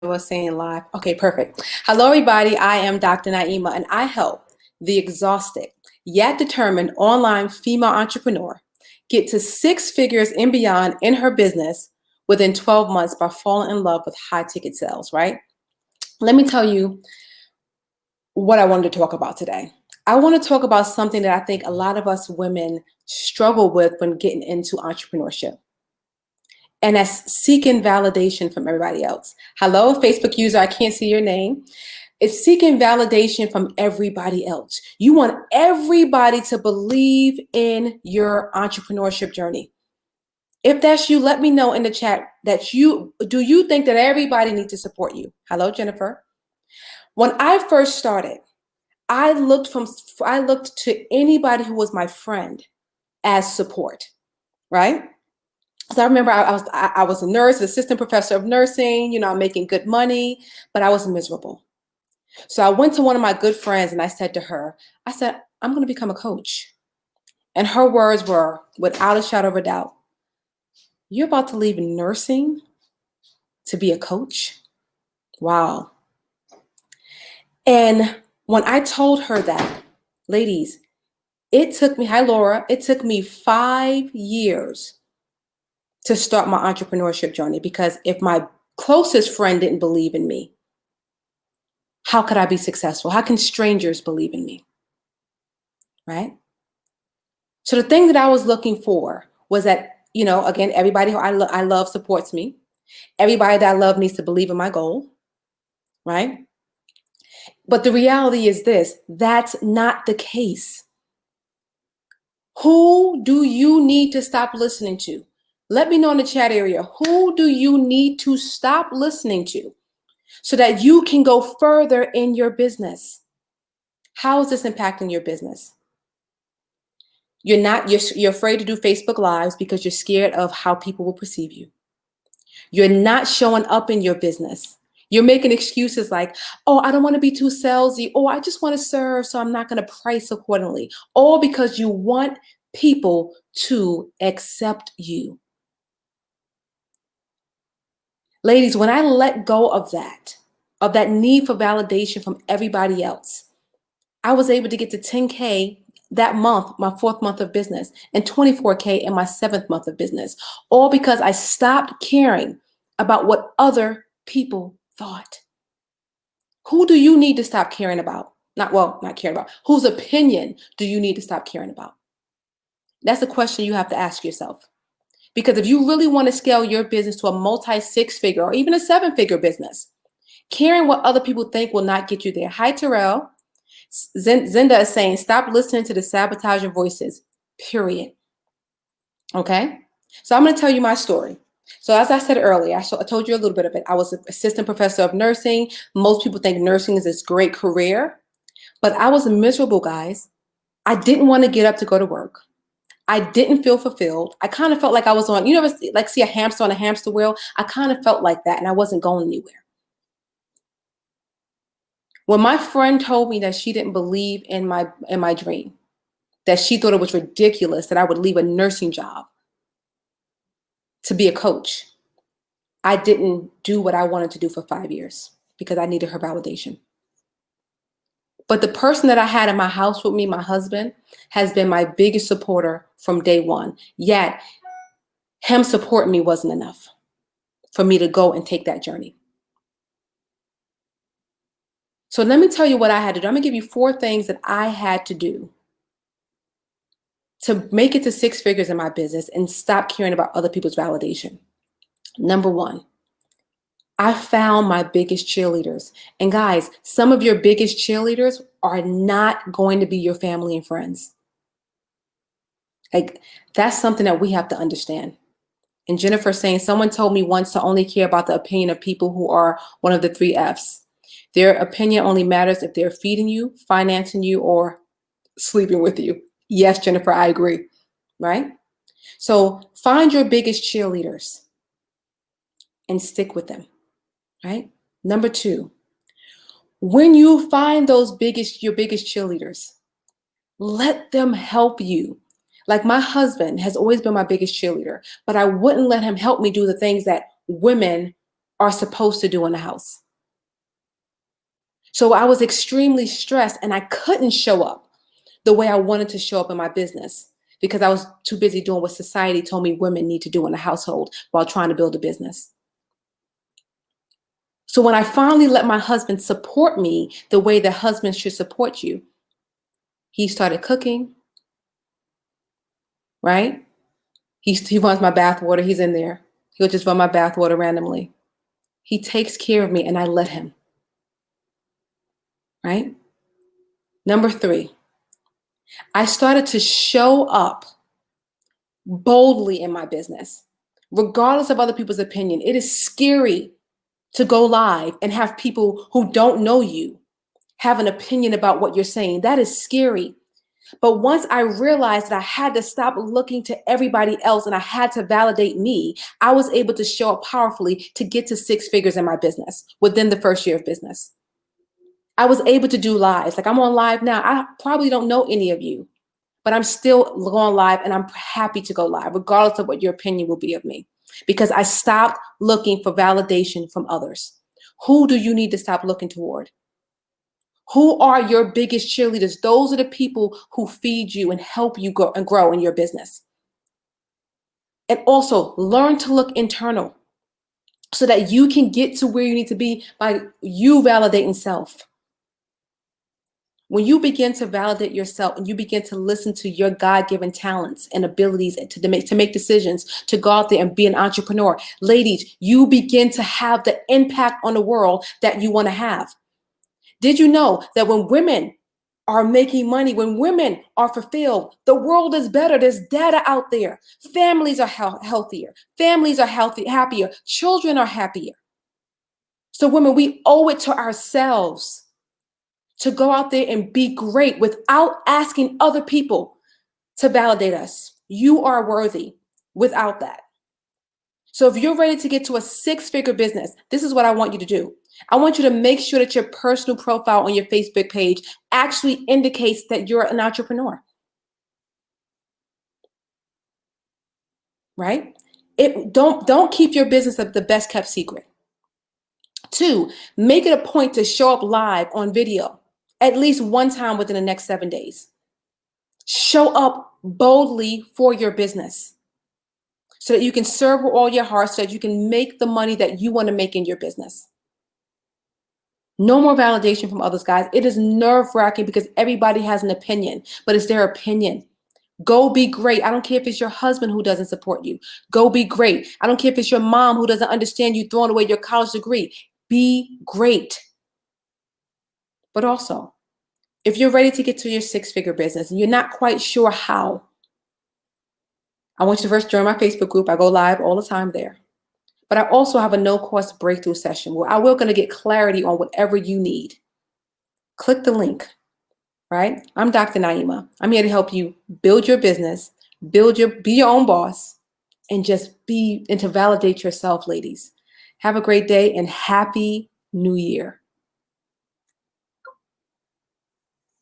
Was saying live. Okay, perfect. Hello, everybody. I am Dr. Naima, and I help the exhausted yet determined online female entrepreneur get to six figures and beyond in her business within 12 months by falling in love with high ticket sales, right? Let me tell you what I wanted to talk about today. I want to talk about something that I think a lot of us women struggle with when getting into entrepreneurship. And that's seeking validation from everybody else. Hello, Facebook user, I can't see your name. It's seeking validation from everybody else. You want everybody to believe in your entrepreneurship journey. If that's you, let me know in the chat that do you think that everybody needs to support you? Hello, Jennifer. When I first started, I looked to anybody who was my friend as support, right? So I remember I was a nurse, assistant professor of nursing, I'm making good money, but I was miserable. So I went to one of my good friends and I said to her, I'm going to become a coach. And her words were, without a shadow of a doubt, you're about to leave nursing to be a coach? Wow. And when I told her that, ladies, it took me 5 years to start my entrepreneurship journey, because if my closest friend didn't believe in me, how could I be successful? How can strangers believe in me? Right? So the thing that I was looking for was that, again, everybody who I love supports me. Everybody that I love needs to believe in my goal. Right? But the reality is this, that's not the case. Who do you need to stop listening to? Let me know in the chat area. Who do you need to stop listening to so that you can go further in your business? How is this impacting your business? You're afraid to do Facebook Lives because you're scared of how people will perceive you. You're not showing up in your business. You're making excuses like, oh, I don't want to be too salesy. Oh, I just want to serve, so I'm not going to price accordingly. All because you want people to accept you. Ladies, when I let go of that need for validation from everybody else, I was able to get to 10K that month, my 4th month of business, and 24K in my 7th month of business, all because I stopped caring about what other people thought. Who do you need to stop caring about? Not caring about. Whose opinion do you need to stop caring about? That's a question you have to ask yourself. Because if you really want to scale your business to a multi-6-figure or even a 7-figure business, caring what other people think will not get you there. Hi, Terrell. Zinda is saying, stop listening to the sabotaging voices, period. Okay? So I'm going to tell you my story. So as I said earlier, I told you a little bit of it. I was an assistant professor of nursing. Most people think nursing is this great career, but I was miserable, guys. I didn't want to get up to go to work. I didn't feel fulfilled. I kind of felt like I was on, like see a hamster on a hamster wheel? I kind of felt like that, and I wasn't going anywhere. When my friend told me that she didn't believe in my dream, that she thought it was ridiculous that I would leave a nursing job to be a coach, I didn't do what I wanted to do for 5 years because I needed her validation. But the person that I had in my house with me, my husband, has been my biggest supporter from day one. Yet, him supporting me wasn't enough for me to go and take that journey. So let me tell you what I had to do. I'm going to give you 4 things that I had to do to make it to 6 figures in my business and stop caring about other people's validation. Number 1, I found my biggest cheerleaders. And guys, some of your biggest cheerleaders are not going to be your family and friends. Like, that's something that we have to understand. And Jennifer saying, someone told me once to only care about the opinion of people who are one of the 3 F's. Their opinion only matters if they're feeding you, financing you, or sleeping with you. Yes, Jennifer, I agree, right? So find your biggest cheerleaders and stick with them, right? Number 2, when you find your biggest cheerleaders, let them help you. Like, my husband has always been my biggest cheerleader, but I wouldn't let him help me do the things that women are supposed to do in the house. So I was extremely stressed and I couldn't show up the way I wanted to show up in my business because I was too busy doing what society told me women need to do in the household while trying to build a business. So when I finally let my husband support me the way that husbands should support you, he started cooking, right? He runs my bath water. He's in there. He'll just run my bath water randomly. He takes care of me and I let him, right? Number 3, I started to show up boldly in my business, regardless of other people's opinion. It is scary to go live and have people who don't know you have an opinion about what you're saying. That is scary. But once I realized that I had to stop looking to everybody else and I had to validate me, I was able to show up powerfully to get to 6 figures in my business within the first year of business. I was able to do lives. Like I'm on live now. I probably don't know any of you, but I'm still going live and I'm happy to go live, regardless of what your opinion will be of me, because I stopped looking for validation from others. Who do you need to stop looking toward? Who are your biggest cheerleaders? Those are the people who feed you and help you grow in your business. And also learn to look internal so that you can get to where you need to be by you validating self. When you begin to validate yourself and you begin to listen to your God-given talents and abilities to make decisions, to go out there and be an entrepreneur, ladies, you begin to have the impact on the world that you want to have. Did you know that when women are making money, when women are fulfilled, the world is better? There's data out there. Families are healthier. Families are happier. Children are happier. So women, we owe it to ourselves to go out there and be great without asking other people to validate us. You are worthy without that. So if you're ready to get to a 6-figure business, this is what I want you to do. I want you to make sure that your personal profile on your Facebook page actually indicates that you're an entrepreneur. Right? Don't keep your business the best kept secret. 2, make it a point to show up live on video at least one time within the next 7 days. Show up boldly for your business so that you can serve with all your heart, so that you can make the money that you want to make in your business. No more validation from others, guys. It is nerve-wracking because everybody has an opinion, but it's their opinion. Go be great. I don't care if it's your husband who doesn't support you. Go be great. I don't care if it's your mom who doesn't understand you throwing away your college degree. Be great. But also, if you're ready to get to your 6-figure business and you're not quite sure how, I want you to first join my Facebook group. I go live all the time there. But I also have a no-cost breakthrough session where we're going to get clarity on whatever you need. Click the link, right? I'm Dr. Naima. I'm here to help you build your business, be your own boss, and to validate yourself, ladies. Have a great day and happy New Year.